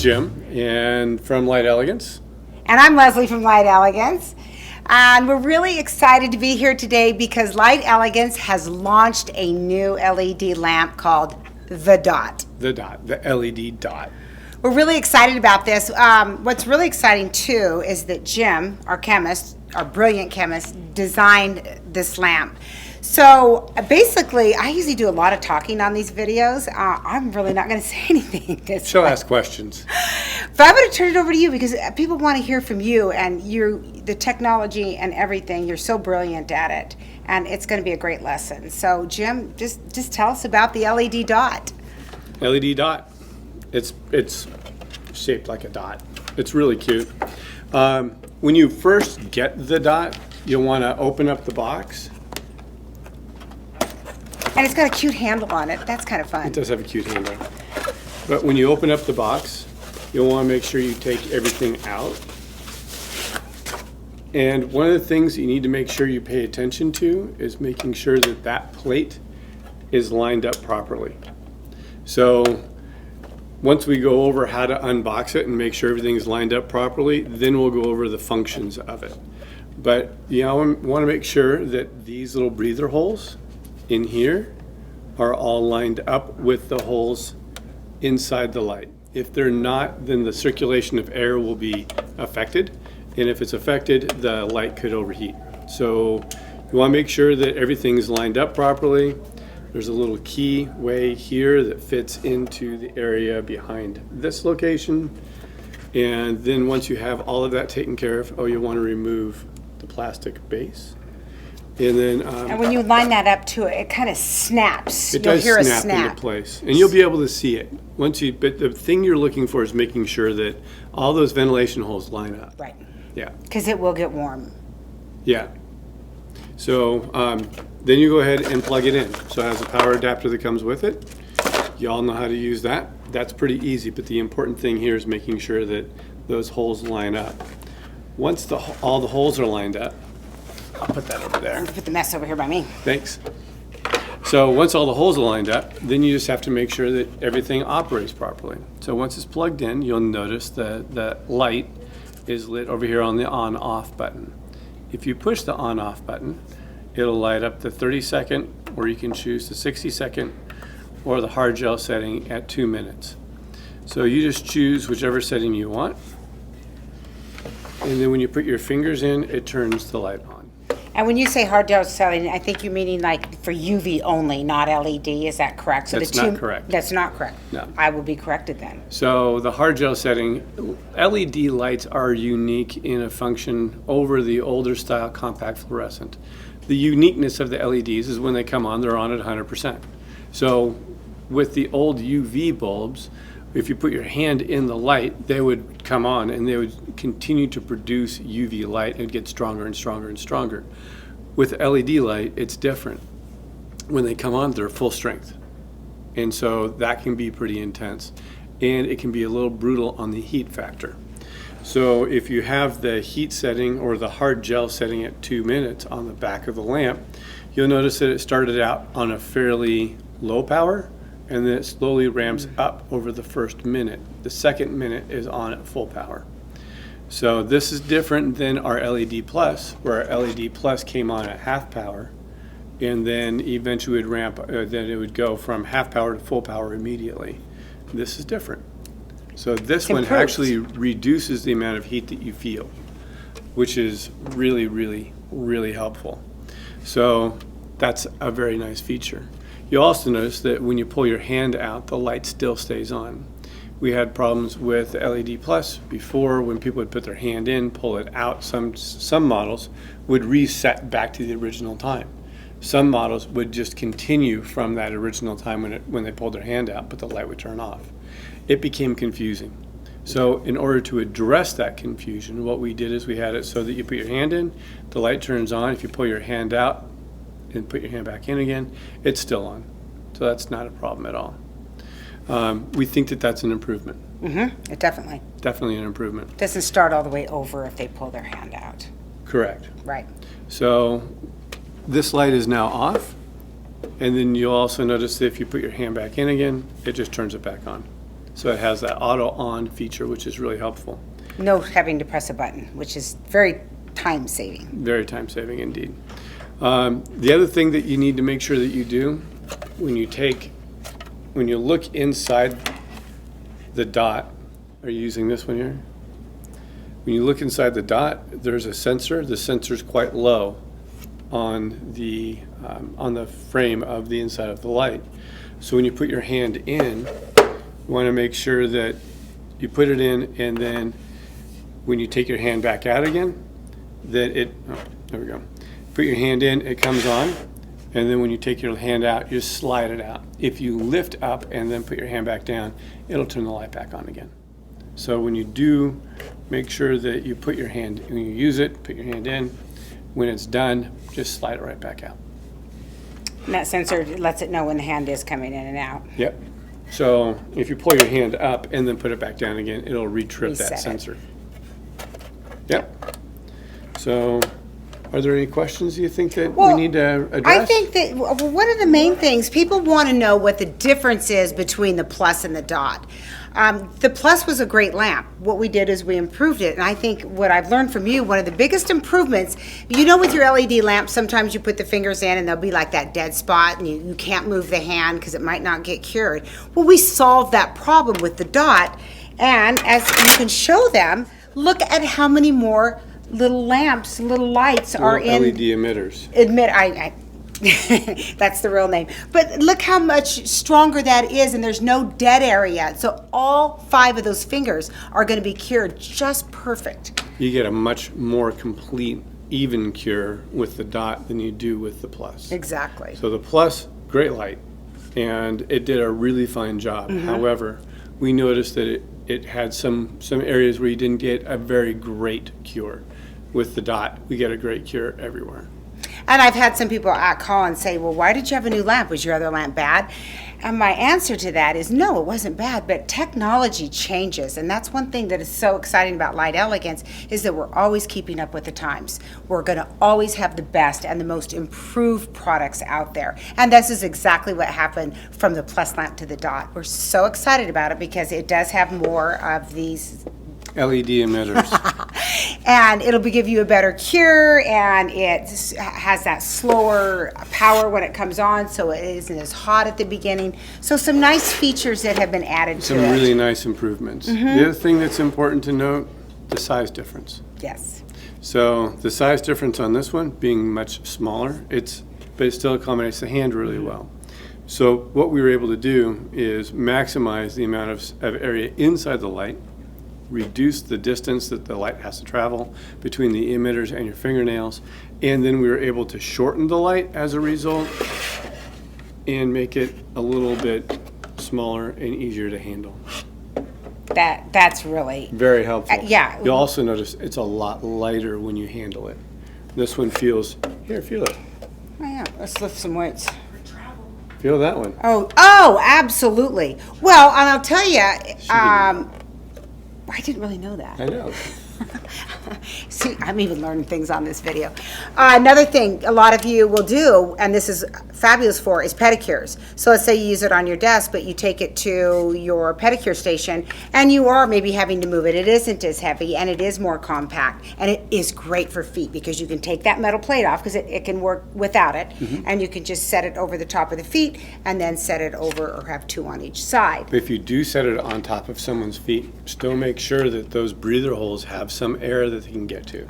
Jim, and from Light Elegance. And I'm Leslie from Light Elegance. And we're really excited to be here today because Light Elegance has launched a new LED lamp called the Dot. The Dot, the LED Dot. We're really excited about this. What's really exciting too is that Jim, our chemist, our brilliant chemist, designed this lamp. So basically, I usually do a lot of talking on these videos. I'm really not going to say anything. She'll ask questions. But I'm going to turn it over to you because people want to hear from you, and the technology and everything. You're so brilliant at it, and it's going to be a great lesson. So, Jim, just tell us about the LED Dot. LED Dot. It's shaped like a dot. It's really cute. When you first get the Dot, you'll want to open up the box. And it's got a cute handle on it. That's kind of fun. It does have a cute handle. But when you open up the box, you'll want to make sure you take everything out. And one of the things you need to make sure you pay attention to is making sure that that plate is lined up properly. So once we go over how to unbox it and make sure everything's lined up properly, then we'll go over the functions of it. But you want to make sure that these little breather holes in here are all lined up with the holes inside the light. If they're not, then the circulation of air will be affected, and if it's affected, the light could overheat. So you want to make sure that everything's lined up properly. There's a little key way here that fits into the area behind this location, and then once you have all of that taken care of, you'll want to remove the plastic base. And then, and when you line that up to it, it kind of snaps. It does snap into place, and you'll be able to see it but the thing you're looking for is making sure that all those ventilation holes line up. Right. Yeah. Because it will get warm. Yeah. So then you go ahead and plug it in. So it has a power adapter that comes with it. You all know how to use that. That's pretty easy, but the important thing here is making sure that those holes line up. Once all the holes are lined up, I'll put that over there. Put the mess over here by me. Thanks. So once all the holes are lined up, then you just have to make sure that everything operates properly. So once it's plugged in, you'll notice that the light is lit over here on the on-off button. If you push the on-off button, it'll light up the 30-second, or you can choose the 60-second, or the hard gel setting at 2 minutes. So you just choose whichever setting you want. And then when you put your fingers in, it turns the light on. And when you say hard gel setting, I think you're meaning like for UV only, not LED. Is that correct? So That's not correct. That's not correct. No. I will be corrected then. So the hard gel setting, LED lights are unique in a function over the older style compact fluorescent. The uniqueness of the LEDs is when they come on, they're on at 100%. So with the old UV bulbs, if you put your hand in the light, they would come on and they would continue to produce UV light and get stronger and stronger and stronger. With LED light, it's different. When they come on, they're full strength. And so that can be pretty intense. And it can be a little brutal on the heat factor. So if you have the heat setting or the hard gel setting at 2 minutes on the back of the lamp, you'll notice that it started out on a fairly low power, and then it slowly ramps up over the first minute. The second minute is on at full power. So this is different than our LED Plus, where our LED Plus came on at half power, and then eventually would ramp, then it would go from half power to full power immediately. This is different. So this one actually reduces the amount of heat that you feel, which is really, really, really helpful. So that's a very nice feature. You'll also notice that when you pull your hand out, the light still stays on. We had problems with LED Plus before when people would put their hand in, pull it out. Some models would reset back to the original time. Some models would just continue from that original time when they pulled their hand out, but the light would turn off. It became confusing. So in order to address that confusion, what we did is we had it so that you put your hand in, the light turns on. If you pull your hand out and put your hand back in again, it's still on. So that's not a problem at all. We think that that's an improvement. Mm-hmm. Definitely. Definitely an improvement. Doesn't start all the way over if they pull their hand out. Correct. Right. So this light is now off, and then you'll also notice that if you put your hand back in again, it just turns it back on. So it has that auto on feature, which is really helpful. No having to press a button, which is very time saving. Very time saving indeed. The other thing that you need to make sure that you do when you look inside the dot, are you using this one here? When you look inside the dot, there's a sensor. The sensor's quite low on the frame of the inside of the light. So when you put your hand in, you want to make sure that you put it in, and then when you take your hand back out again, that there we go. Put your hand in, it comes on, and then when you take your hand out, you just slide it out. If you lift up and then put your hand back down, it'll turn the light back on again. So when you do, make sure that you put your hand, when you use it, put your hand in. When it's done, just slide it right back out. And that sensor lets it know when the hand is coming in and out. Yep. So if you pull your hand up and then put it back down again, it'll retrip Reset that it. sensor. Yep. So are there any questions you think that we need to address? I think that one of the main things, people want to know what the difference is between the Plus and the Dot. The Plus was a great lamp. What we did is we improved it. And I think what I've learned from you, one of the biggest improvements, with your LED lamp, sometimes you put the fingers in and there'll be like that dead spot and you can't move the hand because it might not get cured. Well, we solved that problem with the Dot. And as you can show them, look at how many more little lamps, little lights are in LED emitters. That's the real name. But look how much stronger that is, and there's no dead area. So all 5 of those fingers are going to be cured just perfect. You get a much more complete, even cure with the Dot than you do with the Plus. Exactly. So the Plus, great light, and it did a really fine job. However, we noticed that it had some areas where you didn't get a very great cure. With the Dot, we get a great cure everywhere. And I've had some people call and say, well, why did you have a new lamp? Was your other lamp bad? And my answer to that is no, it wasn't bad, but technology changes. And that's one thing that is so exciting about Light Elegance is that we're always keeping up with the times. We're going to always have the best and the most improved products out there. And this is exactly what happened from the Plus lamp to the Dot. We're so excited about it because it does have more of these LED emitters. and it'll give you a better cure, and it has that slower power when it comes on, so it isn't as hot at the beginning. So some nice features that have been added to it. Some really nice improvements. The other thing that's important to note, the size difference. Yes. So the size difference on this one being much smaller, but it still accommodates the hand really well. So what we were able to do is maximize the amount of area inside the light, reduce the distance that the light has to travel between the emitters and your fingernails, and then we were able to shorten the light as a result and make it a little bit smaller and easier to handle. That's really Very helpful. yeah. You'll also notice it's a lot lighter when you handle it. This one feels, here, feel it. Oh, yeah. Let's lift some weights. Feel that one. Oh, absolutely. Well, and I'll tell you, I didn't really know that. I know. See, I'm even learning things on this video. Another thing a lot of you will do, and this is fabulous for, is pedicures. So let's say you use it on your desk, but you take it to your pedicure station, and you are maybe having to move it. It isn't as heavy, and it is more compact, and it is great for feet because you can take that metal plate off because it can work without it, and you can just set it over the top of the feet, and then set it over or have 2 on each side. If you do set it on top of someone's feet, still make sure that those breather holes have some air that they can get to.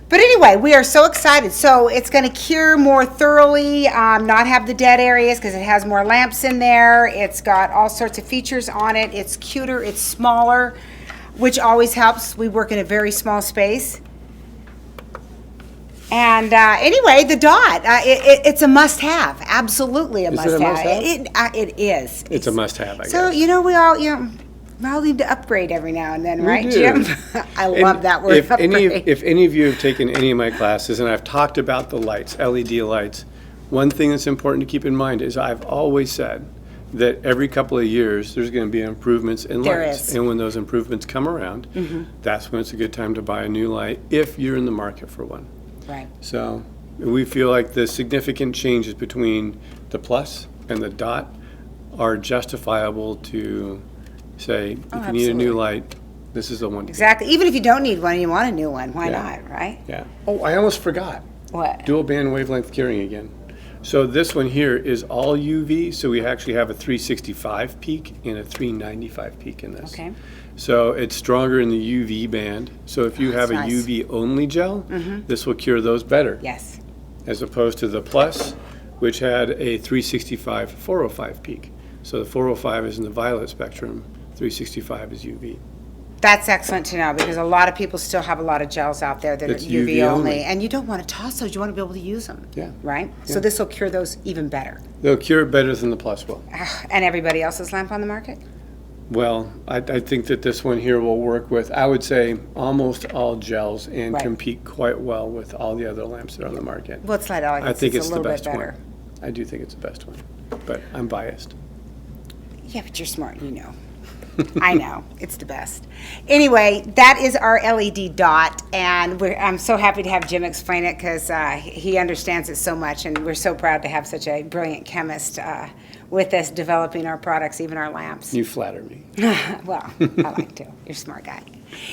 But anyway, we are so excited. So it's going to cure more thoroughly, not have the dead areas because it has more lamps in there. It's got all sorts of features on it. It's cuter, it's smaller, which always helps. We work in a very small space. And anyway, the Dot, it's a must-have. Absolutely a Is it a must-have. must-have? It is. It's a must-have, I guess. So, we all need to upgrade every now and then, right, do. Jim? I love that word, If upgrade. any of you have taken any of my classes, and I've talked about the lights, LED lights, one thing that's important to keep in mind is I've always said that every couple of years there's going to be improvements in There lights. is. And when those improvements come around, that's when it's a good time to buy a new light if you're in the market for one. Right. So we feel like the significant changes between the Plus and the Dot are justifiable to say, if you need a absolutely. new light, this is the one. Exactly. Even if you don't need one and you want a new one, why Yeah. not, right? Yeah. Oh, I almost forgot. What? Dual band wavelength curing again. So this one here is all UV, so we actually have a 365 peak and a 395 peak in this. Okay. So it's stronger in the UV band. So if you have a that's nice. UV only gel, this will cure those better, Yes. as opposed to the Plus, which had a 365 405 peak. So the 405 is in the violet spectrum, 365 is UV. That's excellent to know because a lot of people still have a lot of gels out there that It's are UV UV only. only. And you don't want to toss those. You want to be able to use them. Yeah. Right? So Yeah. this will cure those even better. They'll cure it better than the Plus will. And everybody else's lamp on the market? Well, I think that this one here will work with, I would say, almost all gels and Right. compete quite well with all the other lamps that are on the market. Well, it's like Elegance. I think it's it's a the little best bit one. better. I do think it's the best one, but I'm biased. Yeah, but you're smart, you know. I know, it's the best. Anyway, that is our LED dot, and I'm so happy to have Jim explain it because he understands it so much, and we're so proud to have such a brilliant chemist with us developing our products, even our lamps. You flatter me. Well, I like to. You're a smart guy.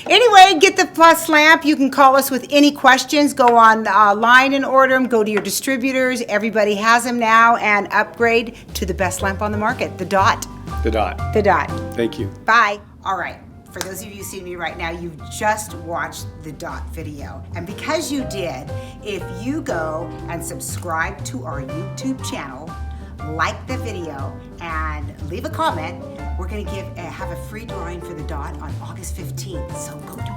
Anyway, get the Plus lamp. You can call us with any questions. Go online and order them. Go to your distributors. Everybody has them now, and upgrade to the best lamp on the market, the Dot. The dot. The Dot. Thank you. Bye. All right. For those of you seeing me right now, you've just watched the Dot video. And because you did, if you go and subscribe to our YouTube channel, like the video, and leave a comment, we're going to have a free drawing for the Dot on August 15th. So go do